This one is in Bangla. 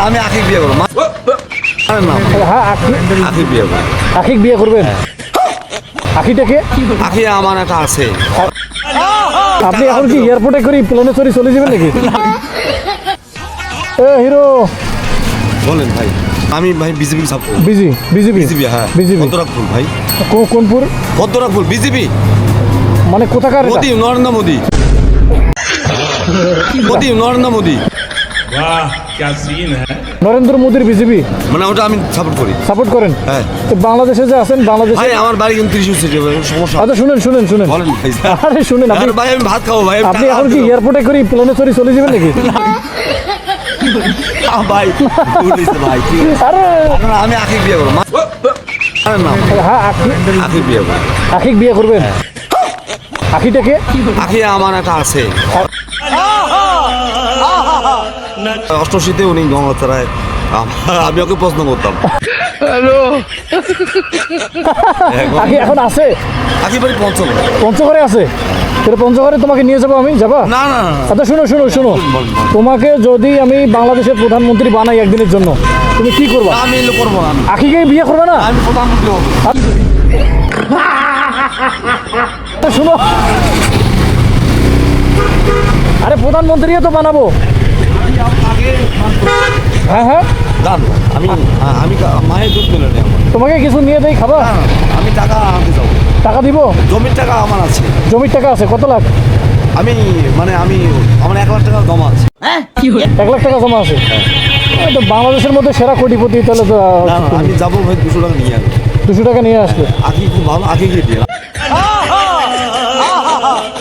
আমি আখিক বিয়ে করবো। হ্যাঁ আখিক বিয়ে করবো। আখিক বিয়ে করবেন? আখিটাকে আখি আমার একটা আছে। আপনি এখন কি এয়ারপোর্টে করে প্লেনে চলে যাবেন নাকি? এ হিরো বলেন ভাই। আমি ভাই বিজেপি সাপোর্ট। বিজেপি হ্যাঁ বিজেপি কতরাক ফুল ভাই, কোনপুর কতরাক ফুল বিজেপি মানে কোথাকার এটা? মোদি, নরেন্দ্র মোদি। নরেন্দ্র মোদি वाह क्या सीन है। নরেন্দ্র মোদির বিজেপি মানে ওটা আমি সাপোর্ট করি। সাপোর্ট করেন? হ্যাঁ তো বাংলাদেশে যে আছেন বাংলাদেশে ভাই আমার বাড়ি কিন্তু 30 সিটি সমস্যা। আচ্ছা শুনেন বলেন ভাই। আরে শুনেন আপনি আরে ভাই আমি ভাত খাবো ভাই। আপনি এখন কি এয়ারপোর্টে করে প্লেনে চলে যাবেন নাকি? ভাই ভাই ঠিক আছে। আরে আমি আখিক বিয়ে করবো। আরে না হ্যাঁ আখিক বিয়ে করবো। আখিক বিয়ে করবেন? আখিটাকে আখি আমার একটা আছে। অষ্টশীতে উনি গঙ্গোত্তরায় আমি ওকে প্রশ্ন করতাম। আখি এখন আছে? আখি বাড়ি পঞ্চগড়। পঞ্চগড়ে আছে? তাহলে পঞ্চগড়ে তোমাকে নিয়ে যাবো আমি, যাবা? না না না আচ্ছা শুনো তোমাকে যদি আমি বাংলাদেশের প্রধানমন্ত্রী বানাই একদিনের জন্য, তুমি কি করবা? আমি এগুলো করবো না। আখিকে বিয়ে করবে না? আমি প্রধানমন্ত্রী হবো। শুনো, আরে প্রধানমন্ত্রী তো বানাবো। হ্যাঁ জান আমি আমি মায়ের দুধ পেলে নেই আমার। তোমাকে কিছু নিয়ে দেই, খাবা? আমি টাকা আনতে যাবো। টাকা দিব? জমির টাকা আমার আছে। জমির টাকা আছে কত লাখ? আমি আমার 1 লাখ টাকা জমা আছে। 1 লাখ টাকা জমা আছে? এই তো বাংলাদেশের মধ্যে সেরা কোটিপতি, তাহলে তো না আমি যাবো ভাই 200 টাকা নিয়ে আসবো। 200 টাকা নিয়ে আসবে। আখি খুব ভালো, আখি দিয়ে